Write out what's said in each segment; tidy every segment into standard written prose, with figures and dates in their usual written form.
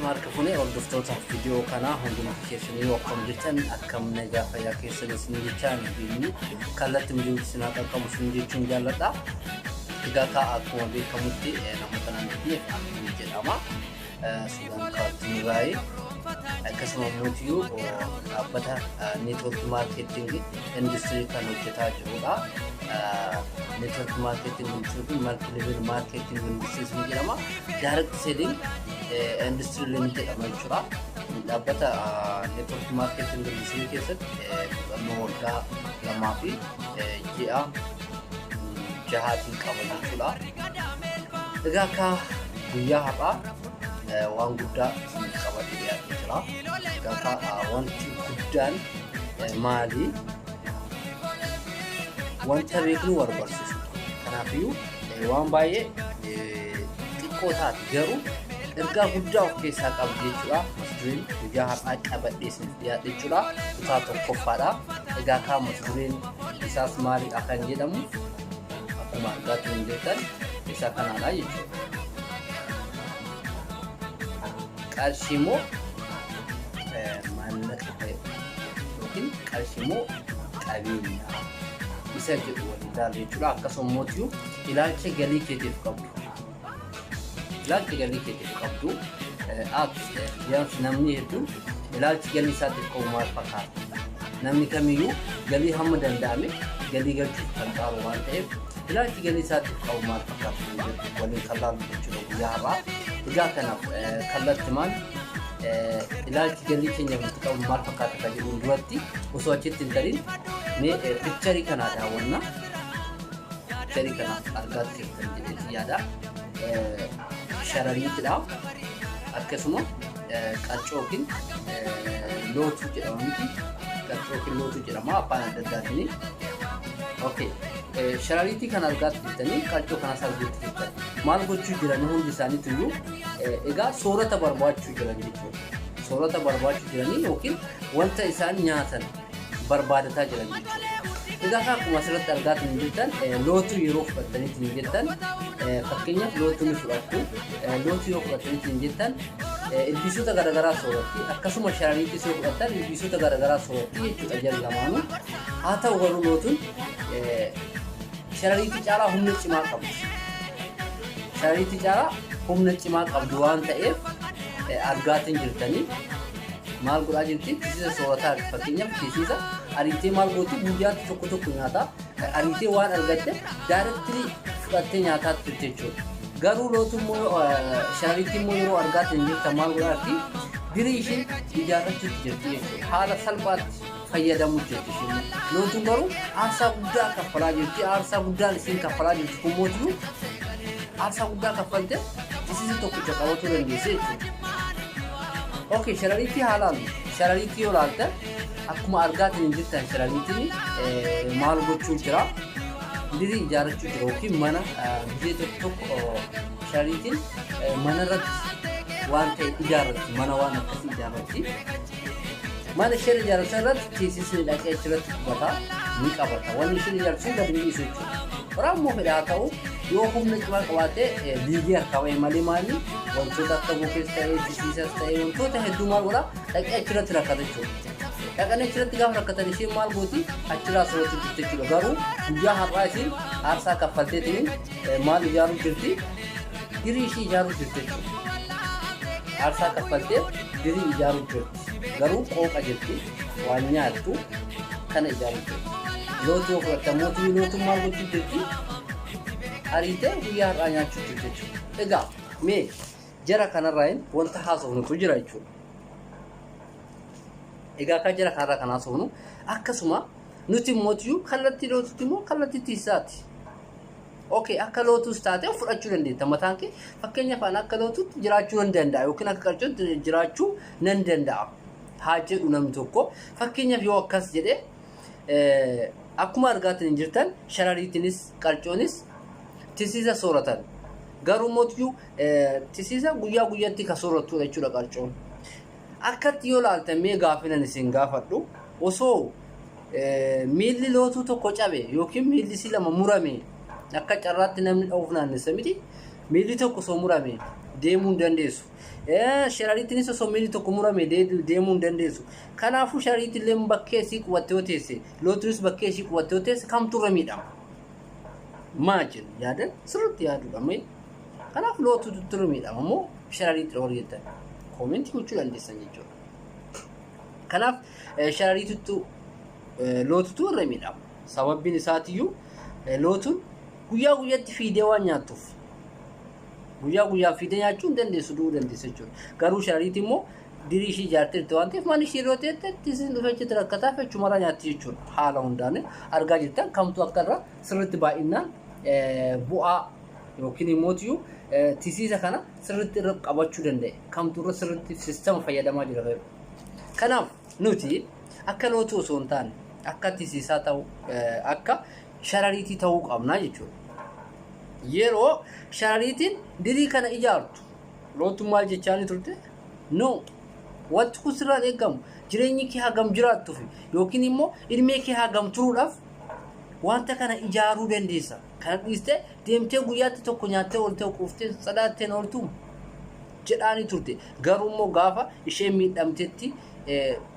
marka fune hordoftoota video kana hundi notification akkam jirtan akkam nagaa fayyaa keessan isin jechaan bini kallatti mujuu qaqqabu sun jechuun jaalladha. Egaa ka akkuma beekamutti namoota naannoo akkuma jedhama Suudaan kaartuuraa akkasuma mootiyyuu dhaabbata network marketing industry kan hojjetaa jirudha. Network marketing jechuun multi-level marketing industry jedhama. Direct selling industry limited jechuudha. Dhaabbata network marketing industry keessatti waggaa lamaa fi ji'a jahaatiin qaba jechuudha. Egaa ka guyyaa har'aa waan guddaa qabatee dhiyaatee jira. Egaa ka wanti guddaan maali? Wanta beeknu barbaachisa. Kanaafiyyuu waan baay'ee xiqqoo taate garuu ergaa guddaa of keessaa qabdi jechuudha. Masduriin guyyaa har'aa qabadhee isiniif dhiyaate jechuudha. Kutaa tokkoffaadha. Egaa ka masduriin isaas maali kan jedhamu akkuma argaatu hin jettan isa kanaadha jechuudha. Qarshii moo maallaqa ta'e yookiin qarshii moo qabeenya isa jedhu waliin ilaalle jechuudha. Akkasuma mootiyyuu ilaalcha galii keetiif qabdu. Ilaalcha galii keetiif qabdu yaansi namni hedduun ilaalchi galii isaatiif qabu maal fakkaata? Namni kamiyyuu galii hamma danda'ame galii galchuuf kan qabu waan ta'eef ilaalchi galii isaatiif qabu maal fakkaata waliin kan ilaallu jechuudha guyyaa har'aa. Egaa kanaaf kallatti maal ilaalchi galii keenya nuti qabu maal fakkaata kan jedhuun duratti osoo achitti hin tarin mee piikcharii kanaa daawwanna. Piikcharii kana argaatti kan jedhetti yaada. Sharariitidha. Akkasuma qarcoo yookiin lootuu jedhama miti. Qarcoo yookiin lootuu jedhama afaan adda addaatiin. Okay. Sharariitii kan argaatti jettanii qarcoo kanas argaatti jettan maal gochuu jiran hundi isaaniitu egaa soorata barbaachuu jiran jechuudha. Soorata barbaachuu jiranii yookiin wanta isaan nyaatan barbaadataa jiran jechuudha. Egaa akkuma asirratti argaatti jettan lootuu yeroo fudhataniitiin jettan fakkeenyaaf lootuu ni fudhattu. Lootuu yoo fudhataniitiin jettan ilbiisota garaagaraa sooratti akkasuma sharariitii yoo fudhattan ilbiisota garaagaraa sooratti jechuudha jala lamaanuu. Haa ta'u garuu lootuun sharariitii caalaa humna cimaa qabdi. Sharariitii caalaa humna cimaa qabdu waan ta'eef argaatiin jirtanii maal godhaa jirti? Tisiisa soorataa fakkeenyaaf tisiisa ariitee maal gooti guyyaatti tokko nyaata ariitee waan argatte daarettii fudhattee nyaataa turte jechuudha. Garuu lootuun sharariitii immoo yeroo argaatiin jirtan maal godhaatti dirii isheen ijaarrachuutti jirti jechuudha. Haala salphaatti fayyadamuu jirti isheen. Lootuun garuu aarsaa guddaa kaffalaa jirti. Aarsaa guddaan isiin kaffalaa jirti kun mootiyyuu aarsaa guddaa kaffalte tisiisa tokkicha qabatuu dandeesse jechuudha. Okay, sharariitii haalaan sharariitii yoo ilaaltan akkuma argaatiin hin jirtan sharariitiin maal gochuu jira? Dirii ijaarrachuu jira yookiin mana biyya tokko sharariitiin mana irratti waan ta'e ijaarratti mana waan akkasii ijaarratti. Mana isheen ijaarratu irratti teessisni dhaqee achirratti qubata ni qabata. Wanni isheen ijaarratu gadi ni dhiisu jechuudha. Waraabmoo fedha haa ta'u yoo humna cimaa qabaatee liigii harkaa ba'e malee maali wantoota akka bokees ta'ee tisiisas ta'ee wantoota hedduu maal godhaa dhaqee achirratti rakkata jechuudha. Dhaqanii achirratti gaafa rakkatan isheen maal gooti achirraa sooratu jirti jechuudha. Garuu guyyaa har'aa isheen aarsaa kaffalteetiin maal ijaaruu jirti? Dirii ishee ijaaruu jirti jechuudha. Aarsaa kaffaltee dirii ijaaruu jirti. Garuu qooqa jirti waan nyaattu kana ijaaruu jirti. Lootuu fudhatta mootii lootuu maal gochuu jirti? Ariitee guyyaa har'aa nyaachuu jirti jechuudha. Egaa mee jara kanarraan wanta haasofnutu jira jechuudha. Egaa kan jara kanarraa kan haasofnu akkasuma nuti mootiyyuu kallattii lootuutti immoo kallattii tiisaati. Okay, akka lootuus taatee fudhachuu dandeetta mataan kee fakkeenyaaf akka lootuutti jiraachuu nan danda'a yookiin akka qarcootti jiraachuu nan danda'a. Haa jedhu namni tokko fakkeenyaaf yoo akkas jedhee akkuma argaatiin hin jirtan sharariitiinis qarcoonis tisiisa sooratan. Garuu mootiyyuu tisiisa guyyaa guyyaatti kan sooratudha jechuudha qarcoon. Akkatti yoo ilaaltan mee gaafinan isin gaafadhu osoo miilli lootuu tokko cabe yookiin miilli isii lama murame akka carraatti namni dha'uuf naannessa miti miilli tokko osoo murame deemuun dandeessu. Sharaariitiin isa soomini tokko murame deemuun dandeessu. Kanaafuu sharaariitiin illee bakkee isii qubattee teesse lootuunis bakkee ishii qubattee teesse kamtu irra miidhama. Maajin yaadan sirriitti yaaduudha mee. Kanaaf lootuutu irra miidhama moo sharaariitti horiitan koomentii gochuu dandeessan jechuudha. Kanaaf sharaariitu lootuutu irra miidhama. Sababbiin isaatiyyuu lootuun guyyaa guyyaatti fiidee waan nyaatuuf. Guyyaa fiidee nyaachuu hin dandeessu du'uu dandeessa jechuudha. Garuu sharaariitti immoo dirii ishii ijaarteetti waan ta'eef mana ishii yeroo ta'etti isin dhufeetti rakkataa fechuu mara nyaatti jechuudha. Haala hundaan argaa jirtan kamtu akka irra sirriitti baay'inaan bu'aa yookiin immoo tisiisa kana sirriitti irra qabachuu danda'e. Kamtu irra sirriitti siistama fayyadamaa jira. Kanaaf nuti akka lootuu osoo hin taane akka tisiisaa ta'u akka sharaariitii ta'uu qabna jechuudha. Yeroo sharaariitiin dirii kana ijaartu lootuun maal jechaani turte? No. Wanti kun sirraan eegamu jireenyi kee hagam jiraattuuf yookiin immoo ilmee kee hagam turuudhaaf wanta kana ijaaruu dandeessa. Kana dhiistee deemtee guyyaatti tokko nyaattee ooltee quuftee sadaattee ooltu jedhaani turte. Garuu immoo gaafa ishee miidhamtetti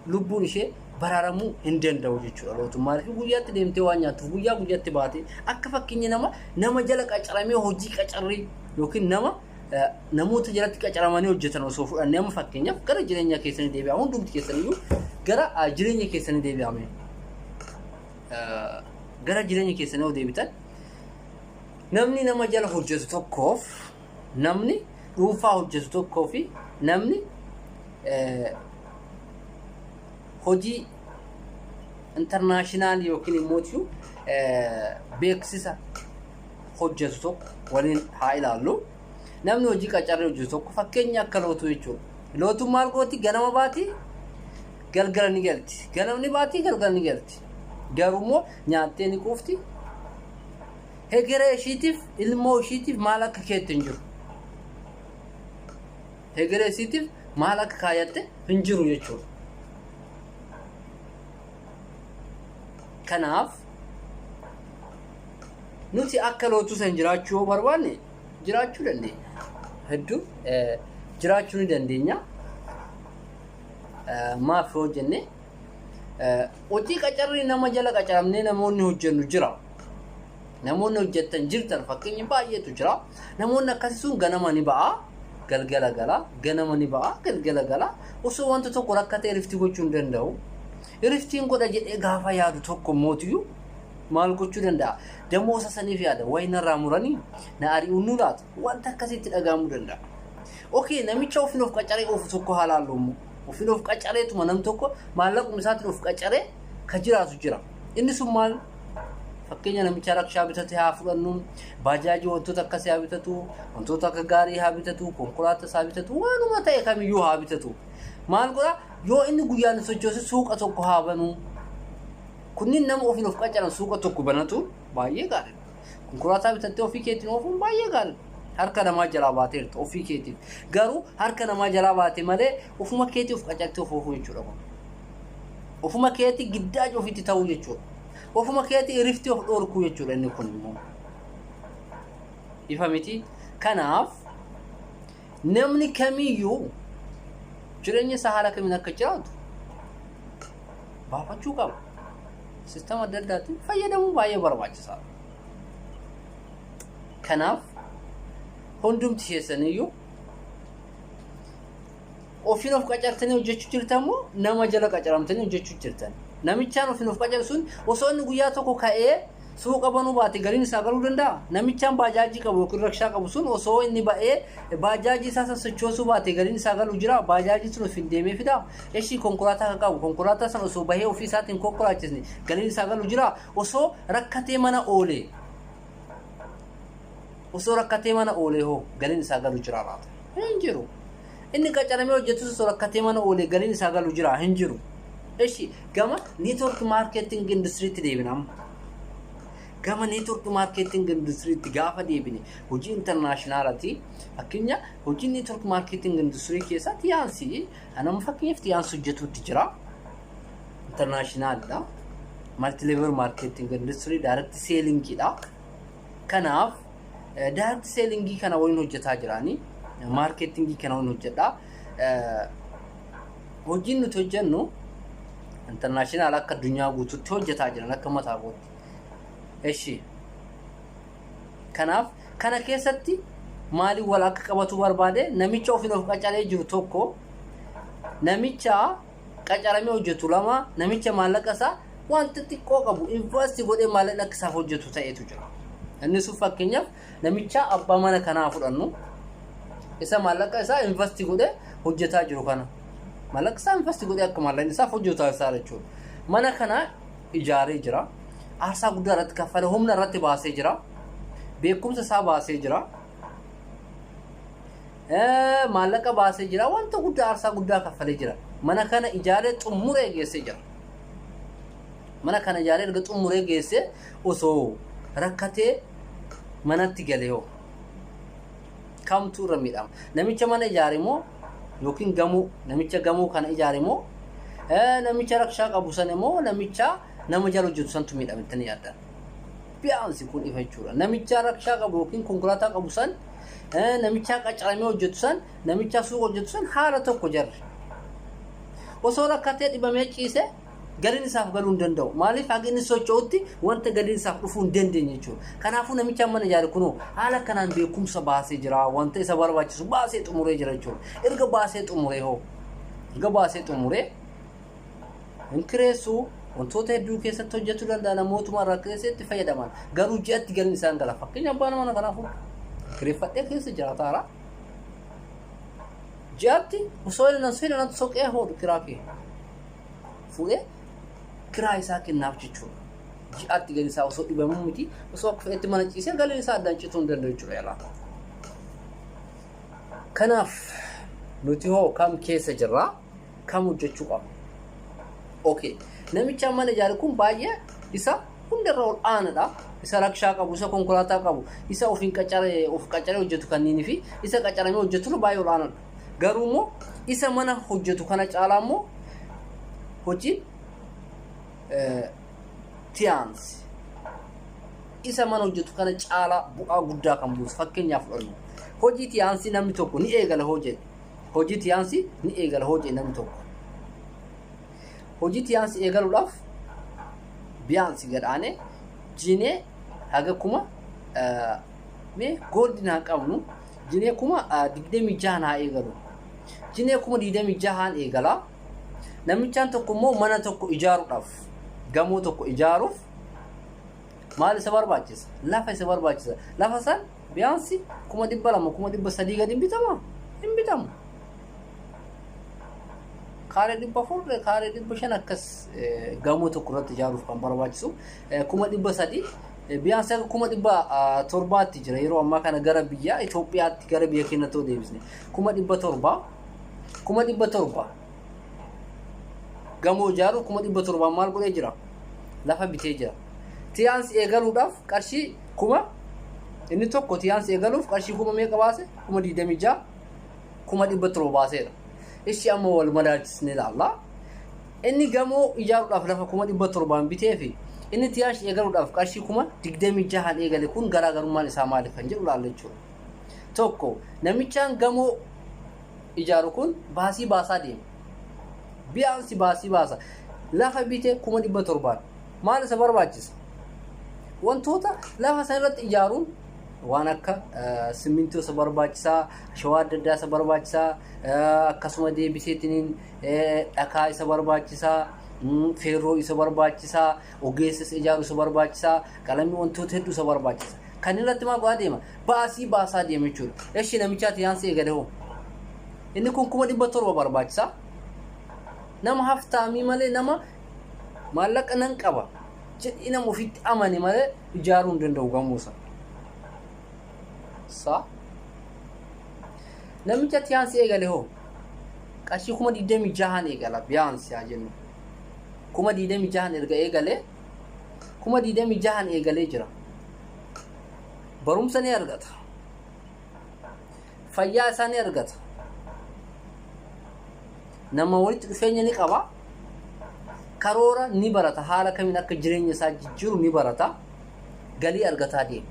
lubbuun ishee baraaramuu hin danda'u jechuudha. Lootuun maaliif guyyaatti deemtee waan nyaattuuf guyyaatti baatee akka fakkeenya nama jala qacaramee hojii qacarree yookiin namoota jalatti qacaramanii hojjetan osoo fudhannee amma fakkeenyaaf gara jireenya keessanii deebi'aa hundumti keessaniyyuu gara jireenya keessanii deebi'ame. Gara jireenya keessanii yoo deebitan namni nama jala hojjetu tokkoof namni dhuunfaa hojjetu tokkoo fi namni hojii internaashinaal yookiin immoo beeksisa hojjetu tokko waliin haa ilaallu. Namni hojii qacarree hojjetu tokko fakkeenya akka lootuu jechuudha. Lootuun maal gooti? Ganama baati galgala ni galti. Ganamni baati galgala ni galti. Garuu immoo nyaattee ni quufti. Hegeree ishiitiif ilmoo ishiitiif maal akka keetti hin jiru. Hegeree isiitiif maal akka kaayatte hin jiru jechuudha. Kanaaf nuti akka lootuu san jiraachuu yoo barbaanne jiraachuu dandeenya. Hedduu jiraachuu ni dandeenya. Maaf yoo jenne hojii qacarrii nama jala qacaramnee namoonni hojjennu jira. Namoonni hojjetan jirtan fakkeenya baay'eetu jira. Namoonni akkasii sun ganama ni ba'a galgala gala, ganama ni ba'a galgala gala. Osoo wanta tokko rakkatee riftii gochuu hin danda'u. Riftiin godha jedhee gaafa yaadu tokko mootiyyuu maal gochuu danda'a? Damoosa saniif yaada wayinarraa muranii na ari'uun nu laata wanta akkasitti dhagahamuu danda'a. Okay, namicha ofiin of qacaree ofu tokko haalaallu immoo ofiin of qacareetuma nam tokko maallaquma isaatiin of qacaree ka jiraatu jira. Inni sun maal? Fakkeenya namicha rakshaa bitatee haa fudhannu, baajaajii wantoota akkasii haa bitatu, wantoota akka gaarii haa bitatu, konkolaataa haa bitatu, waanuma ta'e kamiyyuu haa bitatu. Maal godha? Yoo inni guyyaan sochoose suuqa tokko haa banu. Kunniin nama ofiin of qacaran suuqa tokko banatu baay'ee gaarii. Konkolaataa bitattee ofii keetiin oofuun baay'ee gaarii. Harka namaa jalaa baateerta ofii keetiin. Garuu harka namaa jalaa baate malee ofuma keetii of qacartee of oofuu jechuudha. Ofuma keetii giddaaji ofiitti ta'uu jechuudha. Ofuma keetii riftii of dhoorkuu jechuudha inni kun immoo. Ifa miti. Kanaaf namni kamiyyuu jireenya isaa haala kamiin akka jiraatu baafachuu qaba. Sistema adda addaatiin fayyadamuu baay'ee barbaachisaadha. Kanaaf hundumti keessaniyyuu ofiin of qacartanii hojjechuu jirtan moo nama jala qacaramtanii hojjechuu jirtan? Namichaan ofiin of qacaru sun osoo inni guyyaa tokko ka'ee suuqa banuu baate galiin isaa galuu danda'a. Namichaan baajaajii qabu yookiin rakshaa qabu sun osoo inni ba'ee baajaajii isaa sochoosuu baate galiin isaa galuu jira. Baajaajii sun ofiin deemee fida. Eshi konkolaataa qabu konkolaataa sana osoo bahee ofii isaatiin konkolaachisne galiin isaa galuu jira. Osoo rakkatee mana oolee hoo galiin isaa galuu jira laata? Hin jiru. Inni qacaramee hojjetu osoo rakkatee mana oolee galiin isaa galuu jira? Hin jiru. Eshi gama network marketing industry deebinam. Gama network marketing industry gaafa deebine hojii internationality fakkeenya hojii network marketing industry keessatti yaansi anam fakkeenyaaf yaansu hojjetutti jira. International da multi level marketing industry direct selling da. Kanaaf direct selling kana waliin hojjetaa jirani maarkeetingii kana hojjedha. Hojiin nuti hojjennu internaashinaal akka addunyaa guutuutti hojjetaa jiran akka mataa gootti. Eshi kanaaf kana keessatti maali wal akka qabatu barbaade namicha ofiin of qacaree jiru tokko namicha qacaramee hojjetu lama namicha maallaqa isaa wanta xiqqoo qabu invest godhee maallaqa akka isaaf hojjetu ta'etu jira. Inni sun fakkeenyaaf namicha abbaa mana kanaa fudhannu isa maallaqa isaa invest godhee hojjetaa jiru kana maallaqa isaa invest godhee akka maallaqni isaaf hojjetaa isaa jechuudha. Mana kana ijaaree jira. Aarsaa guddaa irratti kaffale humna irratti baasee jira. Beekumsa isaa baasee jira. Maallaqa baasee jira. Wanta guddaa aarsaa guddaa kaffalee jira. Mana kana ijaaree xumuree geessee jira. Mana kana ijaaree erga xumuree geessee osoo rakkatee manatti galee hoo kamtu irra miidhama. Namicha mana ijaare moo yookiin gamoo namicha gamoo kana ijaare moo namicha rakshaa qabu san moo namicha nama jala hojjetu santu miidhama itti yaaddan. Biyaansi kun ifa jechuudha. Namicha rakshaa qabu yookiin konkolaataa qabu san namicha qacaramee hojjetu san namicha suuqa hojjetu san haala tokko jarre. Osoo rakkatee dhibamee ciise galiin isaaf galuu hin danda'u. Maaliif haqni socho'utti wanta galiin isaaf dhufuu hin dandeenye jechuudha. Kanaafuu namicha mana ijaare kunoo haala kanaan beekumsa baasee jira. Wanta isa barbaachisu baasee xumuree jira jechuudha. Erga baasee xumuree hoo erga baasee xumuree hin kireessu wantoota hedduu keessatti hojjechuu danda'a. Namootuma irraa keessatti fayyadaman garuu ji'atti galiin isaan gala. Fakkeenya abbaan mana kanaafuu kireeffadhee keessa jiraataara. Ji'atti osoo inni fedhan soqee hodhu kiraa kee fuudhee kiraa isaa kennaaf jechuudha. Ji'atti galiin isaa osoo dhibamuu miti osoo akka fedhetti mana ciisee galiin isaa addaan cituu hin danda'u jechuudha yaalaa. Kanaaf nuti hoo kam keessa jirraa kam hojjechuu qabna? Okay. Namicha mana ijaare kun baay'ee isa hundarra ol aanadha. Isa rakshaa qabu, isa konkolaataa qabu, isa ofiin qacaree hojjetu kanneenii fi isa qacaramee hojjetu baay'ee ol aanadha. Garuu immoo isa mana hojjetu kana caalaa immoo hojii tiyaansi. Isa mana hojjetu kana caalaa bu'aa guddaa kan buusu. Fakkeenyaaf fudhannu. Hojii tiyaansi namni tokko ni eegala hojii. Hojii tiyaansi ni eegala hojii namni tokko. Hojii tiyaansi eegaluudhaaf biyaansi gadhaane jinee haga kuma gooldi naa qabnu jinee kuma 26 haa eegalu. Jinee kuma 26 eegala. Namichaan tokko immoo mana tokko ijaaruudhaaf gamoo tokko ijaaruuf maal isa barbaachisa? Lafa isa barbaachisa. Lafa san biyaansi kuma 200 kuma 300 gadi bitama. Hin bitamu. Kaaree 400 kaaree 500 akkas gamoo tokko irratti ijaaruuf kan barbaachisu kuma 300 biyaansi kuma 700 jira yeroo ammaa kana gara biyya Itoophiyaatti gara biyya keenyatti deebisne kuma 700 gamoo ijaaru kuma 700 maal godhee jira? Lafa bitee jira. Tiyaansi eegaluudhaaf qarshii kuma inni tokko tiyaansi eegaluuf qarshii kuma meeqa baase? Kuma 26 kuma 700 baaseera. Ishi amma wal madaalchisnee ilaalla. Inni gamoo ijaaruudhaaf lafa kuma 700 bitee fi inni tiyaansi eegaluudhaaf qarshii kuma 26 eegale kun garaagarummaan isaa maali kan jedhu ilaalla jechuudha. Tokko namichaan gamoo ijaaru kun baasii baasaa deema. Biyaansi baasii baasa. Lafa bitee kuma 700 maal isa barbaachisa? Wantoota lafa sana irratti ijaaruun waan akka simintoo isa barbaachisaa, shawaa adda addaa isa barbaachisaa, akkasuma deebiseetiin dhakaa isa barbaachisaa, feerroo isa barbaachisaa, ogeessa isa ijaaru isa barbaachisaa, qalamii wantoota hedduu isa barbaachisa. Kan irratti maal godhaa deema? Baasii baasaa deema jechuudha. Eshi namicha tiyaansi eegale hoo? Inni kun kuma 700 barbaachisaa. Nama haftaamii malee nama maallaqa nan qaba jedhii nama ofitti amane malee ijaaruu hin danda'u gamoo sana. Namicha tiyaansi eegale hoo? Qarshii kuma 26 eegala biyaansi haa jennu. Kuma 26 erga eegale kuma 26 eegalee jira. Barumsa ni argata. Fayyaa isaa ni argata. Nama walitti dhufeenya ni qaba. Karoora ni barata. Haala kamiin akka jireenya isaa jijjiiru ni barata. Galii argataa deema.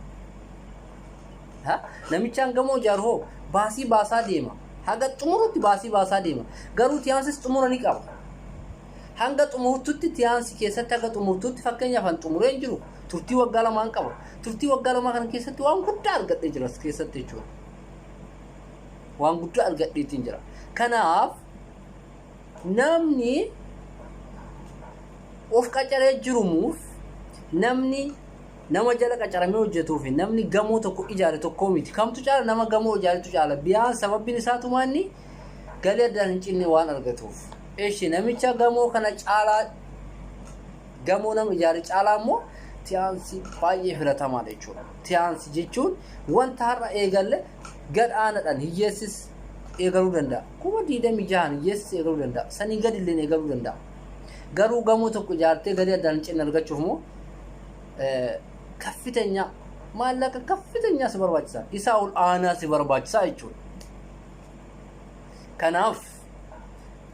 Namichaan gamoo ijaaru hoo baasii baasaa deema. Haga xumurutti baasii baasaa deema. Garuu tiyaansis xumura ni qaba. Hanga xumurtutti tiyaansi keessatti haga xumurtutti fakkeenyaaf an xumuree hin jiru. Turtii waggaa lamaan qaba. Turtii waggaa lamaa kana keessatti waan guddaa argadhee jira as keessatti jechuudha. Waan guddaa argadheetiin jira. Kanaaf namni of qacaree jirumuuf namni nama jala qacaramee hojjetuu fi namni gamoo tokko ijaare tokko miti. Kamtu caala nama gamoo ijaaretu caala. Biyaan sababbiin isaatu maanni galii addaan hin cinne waan argatuuf. Eeshi namicha gamoo kana caalaa gamoo nama ijaare caalaa immoo tiyaansi baay'ee filatamaadha jechuudha. Tiyaansi jechuun wanta har'a eegalle gad aanaadhaan hiyyeessis eegaluu danda'a. Kuma 26 hiyyeessis eegaluu danda'a. Sanii gad illee eegaluu danda'a. Garuu gamoo tokko ijaartee galii addaan hin cinne argachuuf immoo kaffitanya maallaqa kaffitanya si barbaachisa. Isaa ol aanaa si barbaachisa jechuudha. Kanaaf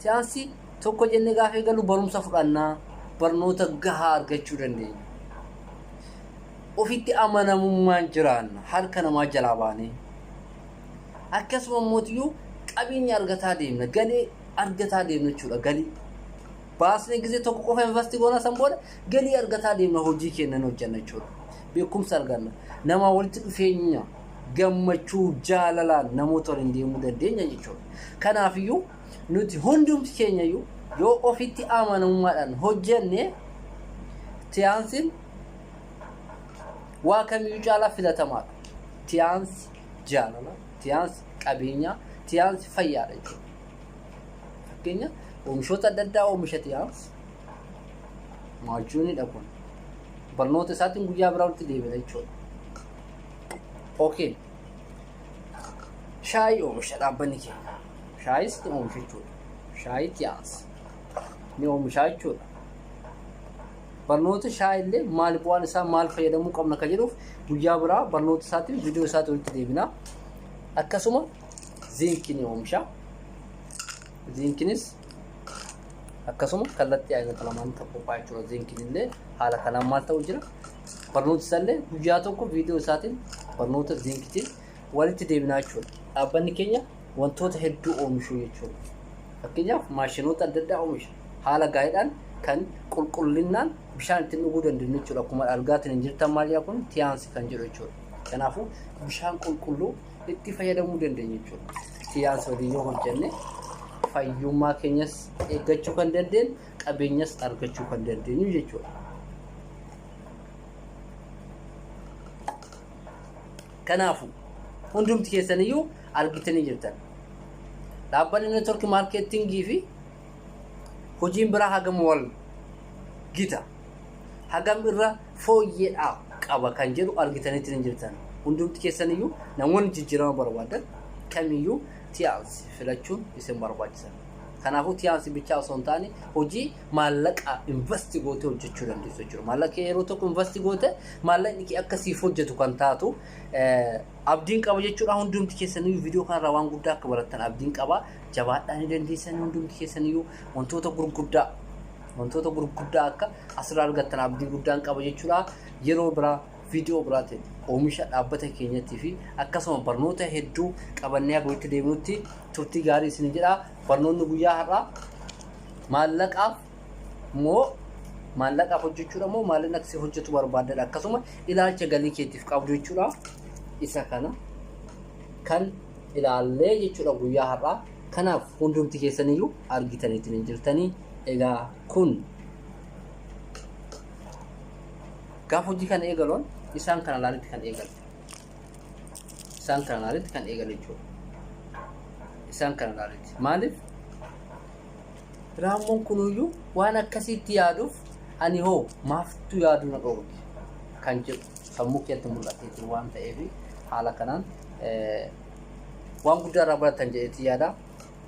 tiyaansi tokko jennee gaafa eegalu barumsa fudhannaa barnoota gahaa argachuu dandeenya. Ofitti amanamummaan jiraanna harka namaa jalaa baanee. Akkasuma mootiyyuu qabeenya argataa deemna galii argataa deemna jechuudha. Galii baasnee gisee tokko qofa investii goona san booda galii argataa deemna hojii kennan hojjanna jechuudha. Beekumsa arganna. Nama walitti dhufeenya gammachuu jaalalaan namoota waliin deemuu dandeenya jechuudha. Kanaafiyyuu nuti hundumti keenyayyuu yoo ofitti amanamummaadhaan hojjenne tiyaansin waa kamiyyuu caalaa filatamaadha. Tiyaansi jaalala, tiyaansi qabeenya, tiyaansi fayyaadha jechuudha. Fakkeenya oomishoota adda addaa oomisha tiyaansi maachuunidha kun. Barnoota isaatiin guyyaa biraa walitti deebiina jechuudha. Okay. Shaayii oomisha dhaabbanni keenya. Shaayis ni oomisha jechuudha. Shaayii tiyaansi ni oomisha jechuudha. Barnoota shaayillee maal bu'aan isaa maal fayyadamuu qabna ka jedhuuf guyyaa biraa barnoota isaatiin viidiyoo isaatti walitti deebina. Akkasuma ziinkii ni oomisha. Ziinkiinis akkasuma kallattii ayinata lamaan qophaa'aa jechuudha. Ziinkiin illee haala kanaan maal ta'u jira. Barnoota isaallee guyyaa tokko viidiyoo isaatiin barnoota ziinkiitiin walitti deebinaa jechuudha. Dhaabbanni keenya wantoota hedduu oomishuu jechuudha. Fakkeenyaaf maashinoota adda addaa oomisha. Haala gaariidhaan kan qulqullinaan bishaan ittiin dhuguu dandeenyu jechuudha. Akkuma argaatiin hin jirtan maal jedha kun tiyaansi kan jedhu jechuudha. Kanaafuu bishaan qulqulluu itti fayyadamuu dandeenya jechuudha. Tiyaansi waliin yoo hojjenne fayyummaa keenyas eeggachuu kan dandeenyu qabeenyas argachuu kan dandeenyu jechuudha. Kanaafuu hundumti keessaniyyuu argitanii jirtan. Dhaabbanni network marketingii fi hojiin biraa hagam wal gita. Hagam irra fooyyeedhaa qaba kan jedhu argitanii jirtan. Hundumti keessaniyyuu namoonni jijjiirama barbaadan kamiyyuu tiyaansi filachuun isin barbaachisa. Kanaafuu tiyaansi bichaa osoo hin taane hojii maallaqa investi gootee hojjechuu dandeessu jechuudha. Maallaqa yeroo tokko investi gootee maallaqni akkasiif hojjetu kan taatu abdiin qaba jechuudha. Hundumti keessaniyyuu viidiyoo kanarraa waan guddaa akka barattan abdiin qaba. Jabaadhaan ni dandeessan hundumti keessaniyyuu wantoota gurguddaa akka asirraa argattan abdii guddaan qaba jechuudha. Yeroo biraa viidiyoo biraatiin oomisha dhaabbata keenyattii fi akkasuma barnoota hedduu qabannee akka itti deemnutti turtii gaarii isin jedha. Barnoonni guyyaa har'aa maallaqaaf hojjechuudha moo maallaqni akkasii hojjetu barbaadadha. Akkasuma ilaalcha galii keetiif qabdu jechuudha. Isa kana kan ilaallee jechuudha guyyaa har'aa. Kanaaf hundumti keessaniyyuu argitaniitiin hin jirtanii. Egaa kun gaafa hojii kana eegaloon isaan kana laalitti kan eegalu. Isaan kana laalitti kan eegalu jechuudha. Isaan kana laalitti. Maaliif? Raammoon kunuyyuu waan akkasiitti yaaduuf ani hoo maaftu yaaduu na dhoowwate kan jedhu sammuu keetti mul'ateetiin waan ta'eef haala kanaan waan guddaa irraa baratan jedheetii yaada.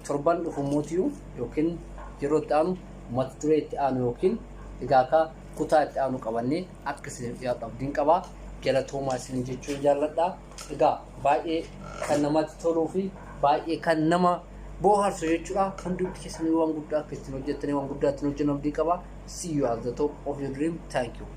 Torban dhufu mootiyyuu yookiin yeroo itti aanu mata duree itti aanu yookiin egaa kutaa itti aanu qabannee akka isin dhiyaatu abdiin qabaa. Galatoomaa isin jechuun jaalladha. Egaa baay'ee kan namatti toluu fi baay'ee kan nama bohaarsu jechuudha. Hundumti keessanii waan guddaa akka ittiin hojjettanii waan guddaa ittiin hojjennu abdii qabaa. See you at the top of your dream. Thank you.